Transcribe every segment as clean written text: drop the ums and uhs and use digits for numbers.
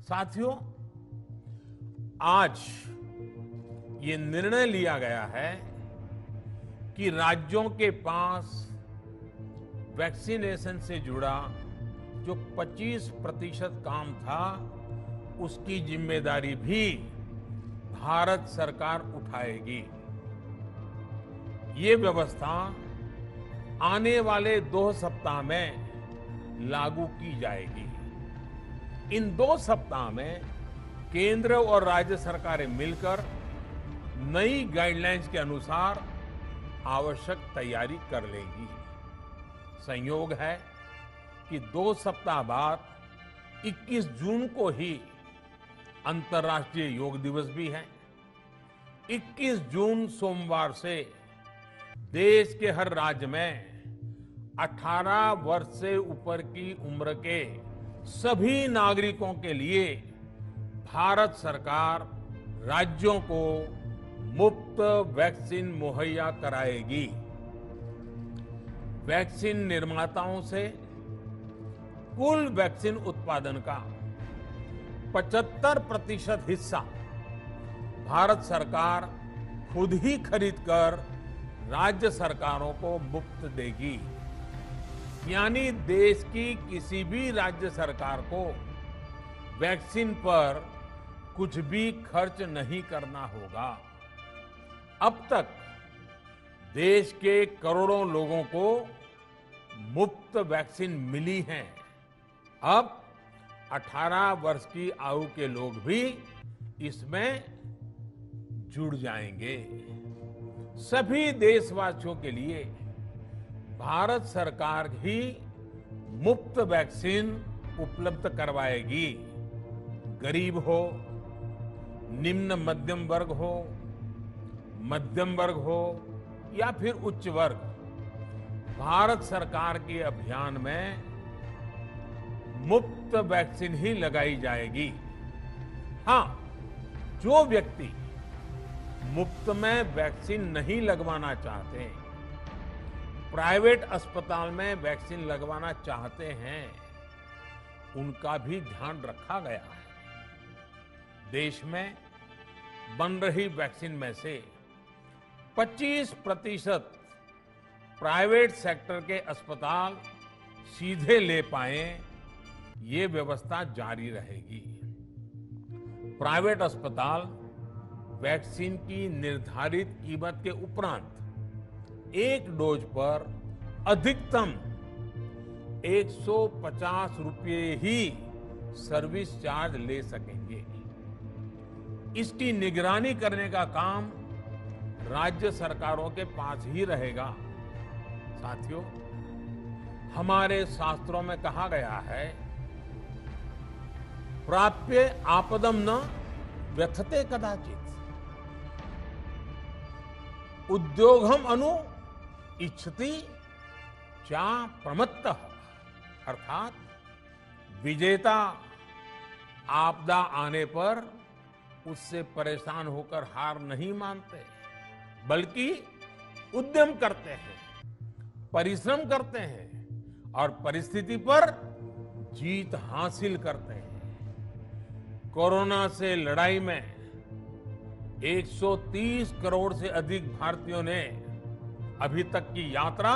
साथियों, आज ये निर्णय लिया गया है कि राज्यों के पास वैक्सीनेशन से जुड़ा जो 25% काम था, उसकी जिम्मेदारी भी भारत सरकार उठाएगी। ये व्यवस्था आने वाले 2 सप्ताह में लागू की जाएगी। इन 2 सप्ताह में केंद्र और राज्य सरकारें मिलकर नई गाइडलाइंस के अनुसार आवश्यक तैयारी कर लेंगी। संयोग है कि 2 सप्ताह बाद 21 जून को ही अंतर्राष्ट्रीय योग दिवस भी है। 21 जून सोमवार से देश के हर राज्य में 18 वर्ष से ऊपर की उम्र के सभी नागरिकों के लिए भारत सरकार राज्यों को मुफ्त वैक्सीन मुहैया कराएगी। वैक्सीन निर्माताओं से कुल वैक्सीन उत्पादन का 75% हिस्सा भारत सरकार खुद ही खरीदकर राज्य सरकारों को मुफ्त देगी। यानी देश की किसी भी राज्य सरकार को वैक्सीन पर कुछ भी खर्च नहीं करना होगा। अब तक देश के करोड़ों लोगों को मुफ्त वैक्सीन मिली है। अब 18 वर्ष की आयु के लोग भी इसमें जुड़ जाएंगे। सभी देशवासियों के लिए भारत सरकार ही मुफ्त वैक्सीन उपलब्ध करवाएगी। गरीब हो, निम्न मध्यम वर्ग हो, मध्यम वर्ग हो या फिर उच्च वर्ग, भारत सरकार के अभियान में मुफ्त वैक्सीन ही लगाई जाएगी। हां, जो व्यक्ति मुफ्त में वैक्सीन नहीं लगवाना चाहते, प्राइवेट अस्पताल में वैक्सीन लगवाना चाहते हैं, उनका भी ध्यान रखा गया है। देश में बन रही वैक्सीन में से 25% प्राइवेट सेक्टर के अस्पताल सीधे ले पाए, ये व्यवस्था जारी रहेगी। प्राइवेट अस्पताल वैक्सीन की निर्धारित कीमत के उपरांत एक डोज पर अधिकतम 150 रुपये ही सर्विस चार्ज ले सकेंगे। इसकी निगरानी करने का काम राज्य सरकारों के पास ही रहेगा। साथियों, हमारे शास्त्रों में कहा गया है, प्राप्य आपदम न व्यथते कदाचित, उद्योगम अनु इच्छति चा प्रमत्तः। अर्थात विजेता आपदा आने पर उससे परेशान होकर हार नहीं मानते, बल्कि उद्यम करते हैं, परिश्रम करते हैं और परिस्थिति पर जीत हासिल करते हैं। कोरोना से लड़ाई में 130 करोड़ से अधिक भारतीयों ने अभी तक की यात्रा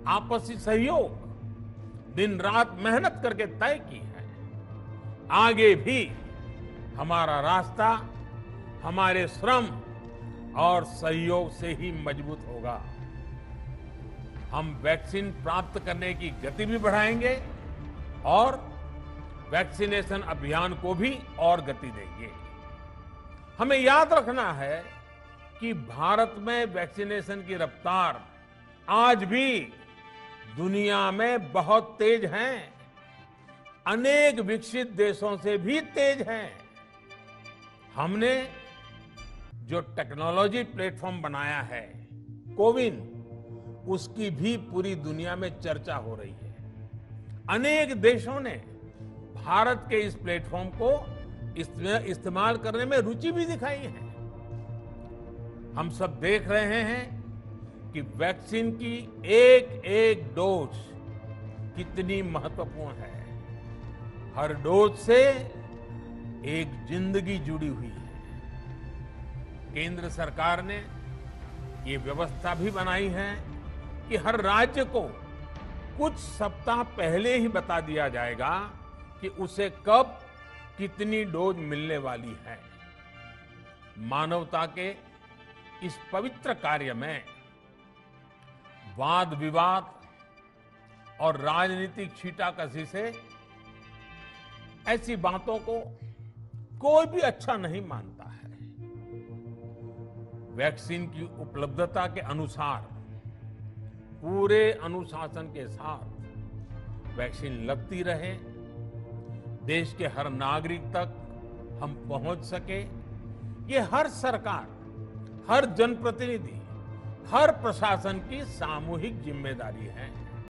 आपसी सहयोग, दिन रात मेहनत करके तय की है। आगे भी हमारा रास्ता हमारे श्रम और सहयोग से ही मजबूत होगा। हम वैक्सीन प्राप्त करने की गति भी बढ़ाएंगे और वैक्सीनेशन अभियान को भी और गति देंगे। हमें याद रखना है कि भारत में वैक्सीनेशन की रफ्तार आज भी दुनिया में बहुत तेज है, अनेक विकसित देशों से भी तेज है। हमने जो टेक्नोलॉजी प्लेटफॉर्म बनाया है, कोविन, उसकी भी पूरी दुनिया में चर्चा हो रही है। अनेक देशों ने भारत के इस प्लेटफॉर्म को इस्तेमाल करने में रुचि भी दिखाई है। हम सब देख रहे हैं कि वैक्सीन की एक एक डोज कितनी महत्वपूर्ण है। हर डोज से एक जिंदगी जुड़ी हुई है। केंद्र सरकार ने ये व्यवस्था भी बनाई है कि हर राज्य को कुछ सप्ताह पहले ही बता दिया जाएगा कि उसे कब कितनी डोज मिलने वाली है। मानवता के इस पवित्र कार्य में वाद विवाद और राजनीतिक छींटाकशी से ऐसी बातों को कोई भी अच्छा नहीं मानता है। वैक्सीन की उपलब्धता के अनुसार पूरे अनुशासन के साथ वैक्सीन लगती रहे, देश के हर नागरिक तक हम पहुंच सके, ये हर सरकार, हर जनप्रतिनिधि, हर प्रशासन की सामूहिक जिम्मेदारी है।